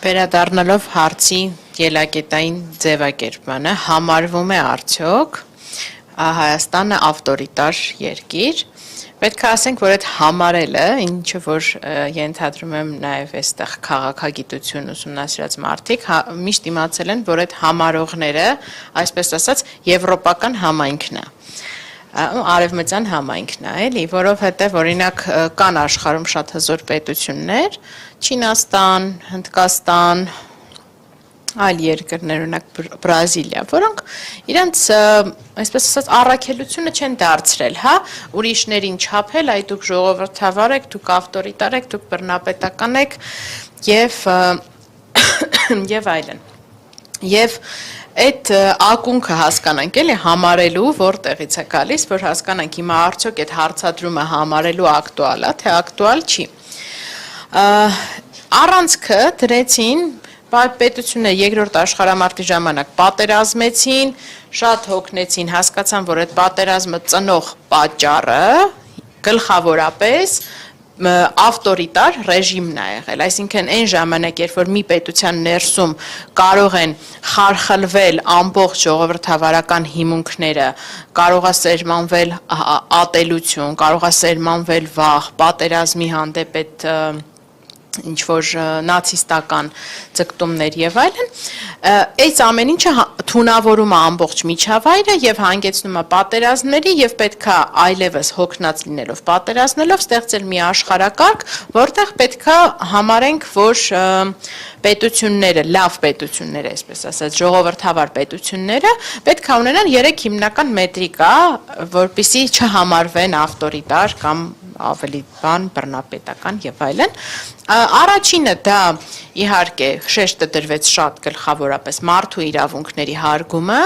Վերադառնալով հարցի ելակետային ձևակերպմանը, համարվում է արդյոք Հայաստանը ավտորիտար երկիր, պետք է ասենք, որ այդ համարելը, ինչը որ ենթադրում եմ նաև այստեղ քաղաքագիտություն ուսումնասիրած մարդիկ, միշտ իմացել են, որ այդ համարողները, այսպես ասած, եվրոպական համայնքն է, արևմտյան համայնքն է, էլի, որովհետև օրինակ կան աշխարհում շատ հզոր պետություններ, Չինաստան, Հնդկաստան, այլ երկրներ, օրինակ Բրազիլիա, որոնք իրանց, այսպես ասած, առաքելությունը չեն դարձրել, հա, ուրիշներին չափել, այ դուք ժողովրդավար եք, դուք ավտորիտար եք, դուք բռնապետական եք եւ այլն։ Եվ այդ ակունքը հասկանանք, էլի, համարելու որտեղից է գալիս, որ հասկանանք հիմա արդյոք այդ հարցադրումը համարելու ակտուալ է, թե ակտուալ չի։ Առանցքը դրեցին պետությունը երկրորդ աշխարհամարտի ժամանակ պատերազմեցին, շատ հոգնեցին, հասկացան, որ այդ պատերազմը ծնող պատճառը գլխավորապես ավտորիտար ռեժիմն է եղել, այսինքն այն ժամանակ, երբ որ մի պետության ներսում կարող են խարխլվել ամբողջ ժողովրդավարական հիմունքները, կարող է սերմանվել ատելություն, կարող է սերմանվել վախ, պատերազմի հանդեպ այդ ինչ-որ նացիստական ձգտումներ եւ այլն, այս ամեն ինչը թունավորում է ամբողջ միջավայրը եւ հանգեցնում է պատերազմների եւ պետքա այլևս հոգնած լինելով պատերազմելով ստեղծել մի աշխարհակարգ, որտեղ պետքա համարենք, որ պետությունները, լավ պետությունները, այսպես ասած, ժողովրդավար պետությունները պետք է ունենան 3 հիմնական մետրիկա, որպեսզի չհամարվեն ավտորիտար կամ ավելի բան բռնապետական եւ այլն։ Առաջինը դա իհարկե շեշտը դրվեց շատ գլխավորապես մարդու իրավունքների հարգումը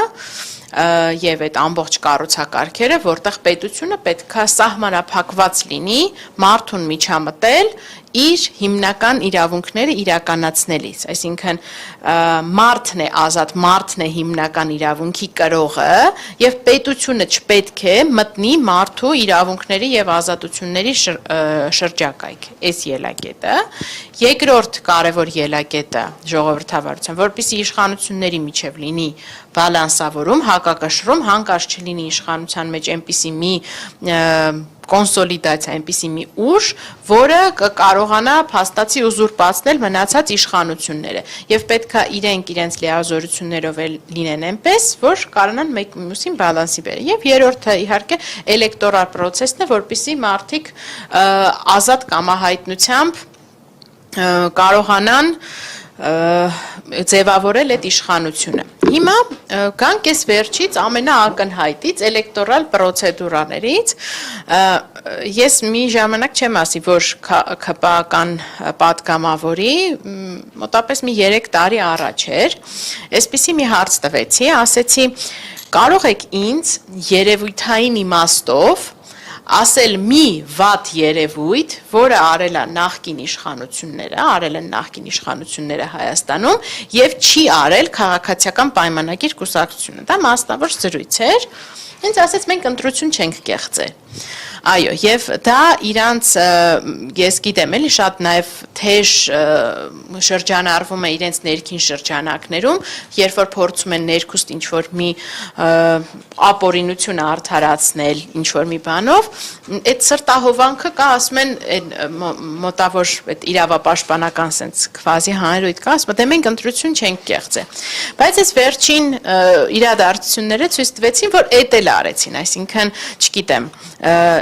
եւ այդ ամբողջ կառուցակարգերը, որտեղ պետությունը պետքա սահմանափակված լինի մարդուն միջամտել իր հիմնական իրավունքները իրականացնելիս, այսինքն մարդն է ազատ, մարդն է հիմնական իրավունքի կրողը եւ պետությունը չպետք է մտնի մարդու իրավունքների եւ ազատությունների շրջակայք, այս ելակետը։ Երկրորդ կարևոր ելակետը ժողովրդավարության, որպեսզի իշխանությունների միջև լինի բալանսավորում, հակակշռում, հանկարծ չլինի իշխանության մեջ այնպիսի մի կոնսոլիդացիա, այնպիսի մի ուժ, որը կարողանա փաստացի ուզուրպացնել մնացած իշխանությունները եւ պետքա իրենց լիազորություններով լինեն այնպես, որ կարողանան մեկ մյուսին բալանսի բերել։ Եվ երրորդը իհարկե էլեկտորալ պրոցեսն է, որպեսզի մարդիկ ազատ կամահայտնությամբ կարողանան ձևավորել այդ իշխանությունը։ Հիմա գանք այս վերջից ամենաակնհայտից էլեկտորալ պրոցեդուրաներից, ես մի ժամանակ չեմ ասի, որ ԿՊԱ-կան պատգամավորի, մոտապես մի 3 տարի առաջ էր, այսպիսի մի հարց տվեցի, ասեցի, կարող եք ինձ երևույթային իմաստով ասել մի վատ երևույթ, որը արել են նախկին իշխանությունները Հայաստանում եւ չի արել քաղաքացիական պայմանագիր կուսակցությունը։ Դա մասնավոր զրույց էր։ Ինձ ասեց մենք ընտրություն չենք կեղծել։ Այո, եւ դա իրանց ես գիտեմ, էլի շատ նաեւ թեժ շրջանառվում է իրենց ներքին շրջանակներում, երբ որ փորձում են ներքուստ ինչ որ մի ապօրինություն արդարացնել ինչ որ մի բանով, այդ սրտահովանքը կա, ասում են մոտավոր այդ իրավապաշտպանական sense քվազի հանրույթ կա, ասում դե մենք ընտրություն չենք կեղծել։ Բայց այս վերջին իրադարձությունները ցույց տվեցին, որ էդ էլ արեցին, այսինքն, չգիտեմ,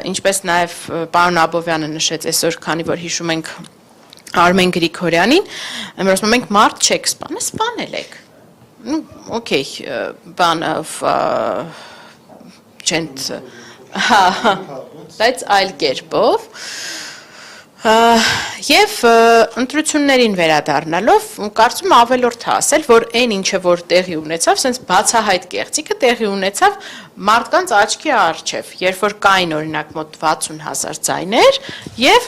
ինչպես նաև պարոն Աբովյանը նշեց այսօր, քանի որ հիշում ենք Արմեն Գրիգորյանին, ասում մենք մարդ չեք սպանել, սպանել եք։ Okay, բանով չեն, բայց այլ կերպով։ Եվ ընտրություններին վերադառնալով, կարծում ավելորդ է ասել, որ այն ինչը որ տեղի ունեցավ, սենց բացահայտ կեղծիքը տեղի ունեցավ մարդկանց աչքի առջև, երբ որ կային օրինակ մոտ 60,000 ձայներ եւ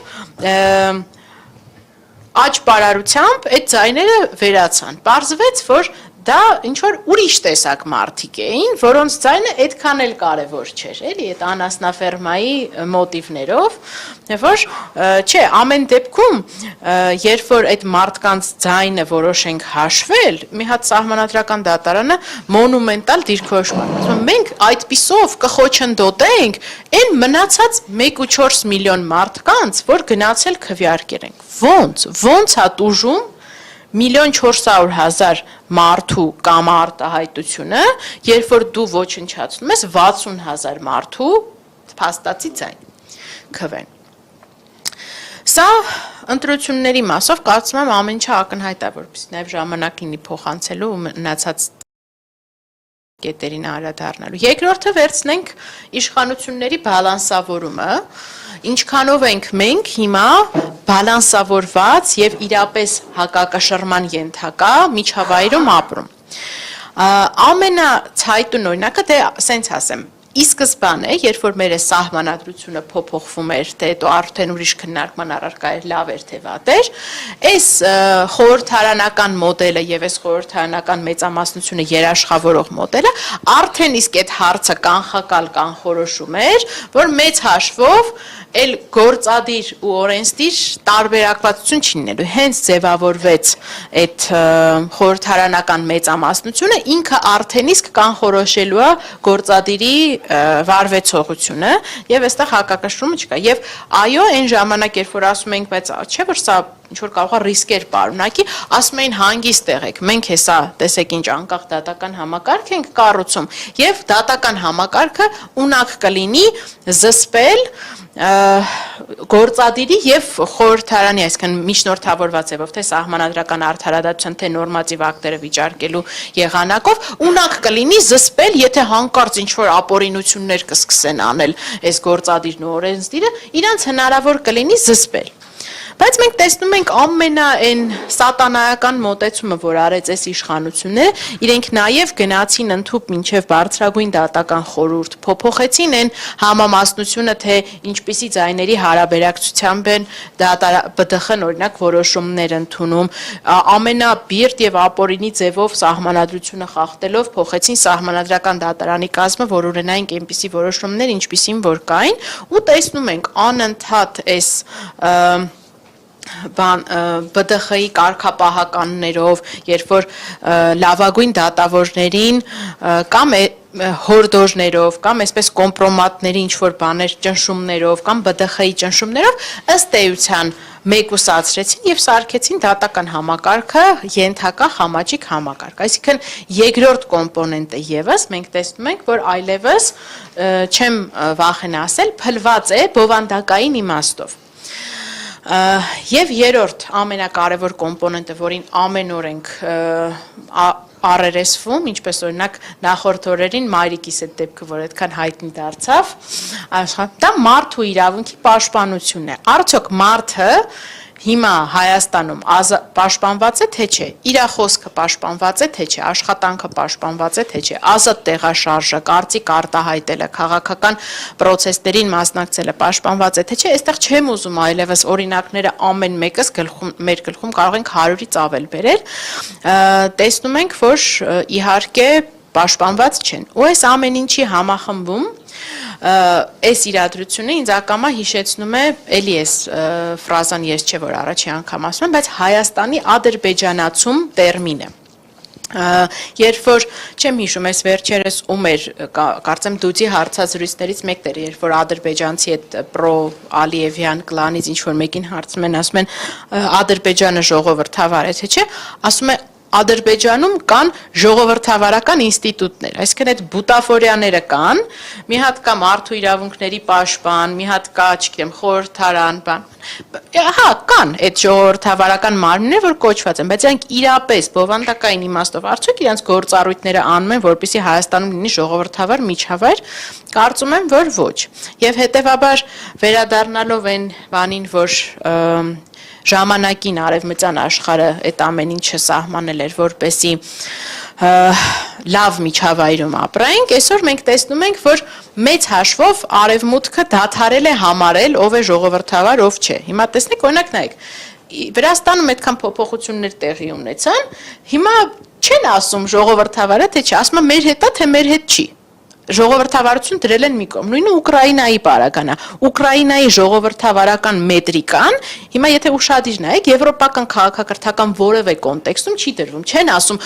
աճ պարարությամբ այդ ձայները վերացան։ Պարզվեց, որ դա ինչ-որ ուրիշ տեսակ մարդիկ էին, որոնց ձայնը այդքան էլ կարևոր չէր, էլի, այդ անասնաֆերմայի մոտիվներով, որ չէ, ամեն դեպքում, երբ որ այդ մարդկանց ձայնը որոշենք հաշվել, մի հատ սահմանադրական դատարանը մոնումենտալ դիրքորոշում է, մենք այդպիսով կխոչընդոտենք այն մնացած 1.4 միլիոն մարդկանց, որ գնացել քվեարկել ենք, ոնց հա տուժում 1.400.000 մարդու կամ արտահայտությունը, երբ որ դու ոչնչացնում ես 60,000 մարդու փաստացի ձայն քվեն։ Սա ընտրությունների մասով կարծում եմ ամեն ինչը ակնհայտ է, որպեսզի նաև ժամանակ լինի փոխանցելու ու մնացած կետերին անդրադառնալու։ Երկրորդը վերցնենք իշխանությունների բալանսավորումը, ինչքանով ենք մենք հիմա բալանսավորված եւ իրապես հակակշռման ենթակա միջավայրում ապրում։ Ամենացայտուն օրինակը դե սենց ասեմ, ի սկզբանե, երբ որ մեր սահմանադրությունը փոփոխվում էր, թե հետո արդեն ուրիշ քննարկման առարկա էր, լավ էր թե վատ էր, այս խորհրդարանական մոդելը եւ այս խորհրդարանական մեծամասնությունը երաշխավորող մոդելը արդեն իսկ այդ հարցը կանխակալ կանխորոշում էր, որ մեծ հաշվով էլ գործադիր ու օրենսդիր տարբերակվածություն չի լինելու, հենց ձևավորվեց այդ խորհրդարանական մեծամասնությունը, ինքը արդեն իսկ կանխորոշելու է գործադիրի վարվեցողությունը եւ այստեղ հակակշռումը չկա եւ այո այն ժամանակ երբ որ ասում ենք բայց չէ որ սա ինչ որ կարող է ռիսկեր պարունակի ասում էին հանգիստ եղեք մենք հեսա տեսեք ինչ անկախ դատական համակարգ ենք կառուցում եւ դատական համակարգը ունակ կլինի զսպել գործադիրի եւ խորհրդարանի, այսինքն միջնորդավորված ձևով, թե սահմանադրական արդարադատության, թե նորմատիվ ակտերը վիճարկելու եղանակով, ունակ կլինի զսպել, եթե հանկարծ ինչ-որ ապօրինություններ կսկսեն անել այս գործադիրն ու օրենսդիրը, իրանց հնարավոր կլինի զսպել։ Բայց մենք տեսնում ենք ամենայն սատանայական մոտեցումը, որ արեց այս իշխանությունները, իրենք նաև գնացին ընդհուպ մինչև բարձրագույն դատական խորհուրդ, փոփոխեցին այն համամասնությունը, թե ինչպիսի ձայների հարաբերակցությամբ են ԲԴԽ-ն օրինակ որոշումներ ընդունում, ամենաբիրտ եւ ապօրինի ձևով սահմանադրությունը խախտելով փոխեցին սահմանադրական դատարանի կազմը, որ ունենային այնպիսի որոշումներ, ինչպիսին որ կային, ու տեսնում ենք անընդհատ այս ԲԴԽ-ի կարգապահականներով, երբ որ լավագույն դատավորներին կամ հորդորներով, կամ այսպես կոմպրոմատների ինչ-որ բաներ ճնշումներով, կամ ԲԴԽ-ի ճնշումներով ըստ էության մեկուսացրեցին եւ սարքեցին դատական համակարգը ենթակա խամաճիկ համակարգ։ Այսինքն երկրորդ կոմպոնենտը եւս մենք տեսնում ենք, որ այլևս չեմ վախենա ասել, փլված է բովանդակային իմաստով։ Եվ երրորդ ամենակարևոր կոմպոնենտը, որին ամեն օր ենք առերեսվում, ինչպես օրինակ նախորդ օրերին մայրիկիս այդ դեպքը, որ այդքան հայտնի դարձավ, դա մարդու իրավունքի պաշտպանությունն է։ Արդյոք մարդը հիմա Հայաստանում պաշտպանված է թե չէ, իր խոսքը պաշտպանված է թե չէ, աշխատանքը պաշտպանված է թե չէ, ազատ տեղաշարժը, կարծիք արտահայտելը, քաղաքական պրոցեսներին մասնակցելը պաշտպանված է թե չէ, այստեղ չեմ ուզում այլևս օրինակները ամեն մեկս մեր գլխում կարող ենք 100-ից ավել բերել, տեսնում ենք, որ իհարկե պաշտպանված չեն։ Ու այս ամեն ինչի համախմբում այս իրադրությունը ինձ ակամա հիշեցնում է, էլի այս ֆրազան ես չէ որ առաջի անգամ ասում եմ, բայց Հայաստանի ադրբեջանացում տերմինը։ Երբ որ չեմ հիշում, այս վերջերս ում էր, կարծեմ դուծի հարցազրույցներից մեկն էր, երբ որ ադրբեջանցի այդ պրո Ալիևյան կլանից ինչ որ մեկին հարցում են, ասում են Ադրբեջանը ժողովրդավար է, թե չէ, ասում է Ադրբեջանում կան ժողովրդավարական ինստիտուտներ, այսինքն այդ բուտաֆորյաները կան, մի հատ կա մարդու իրավունքների պաշտպան, մի հատ կա, չգիտեմ, խորհրդարան, բան։ Հա, կան այդ ժողովրդավարական մարմիններ, որ կոչված են, բայց իրանք իրապես բովանդակային իմաստով արդյոք իրանք գործառույթները անում են, որպեսզի Հայաստանում լինի ժողովրդավար միջավայր, կարծում եմ, որ ոչ։ Եվ հետեւաբար վերադառնալով այն բանին, որ ժամանակին արևմտյան աշխարհը այդ ամեն ինչը սահմանել էր, որպեսի լավ միջավայրում ապրենք, այսօր մենք տեսնում ենք, որ մեծ հաշվով արևմուտքը դադարել է համարել ով է ժողովրդավար, ով չէ։ Հիմա տեսնեք, օրինակ նայեք, Վրաստանում այդքան փոփոխություններ տեղի ունեցան, հիմա չեն ասում ժողովրդավարը թե չի, ասում մեր հետ է, թե մեր հետ չի։ Ժողովրդավարություն դրել են մի կողմ, նույնը Ուկրաինայի պարագանա, Ուկրաինայի ժողովրդավարական մետրիկան, հիմա եթե ուշադիր նայեք, եվրոպական քաղաքակրթական որևէ կոնտեքստում չի դրվում, չեն ասում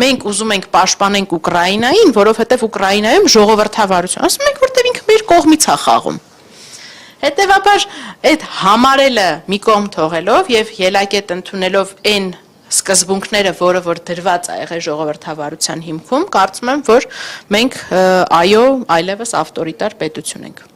մենք ուզում ենք պաշտպանենք Ուկրաինային, որովհետև Ուկրաինայում ժողովրդավարություն, ասում ենք, որտեղ ինքը մեր կողմից է խաղում։ Հետևաբար այդ համարելը մի կողմ թողելով եւ ելակետ ընդունելով այն սկզբունքները, որը որ դրված է եղել ժողովրդավարության հիմքում, կարծում եմ, որ մենք այո, այլևս ավտորիտար պետություն ենք։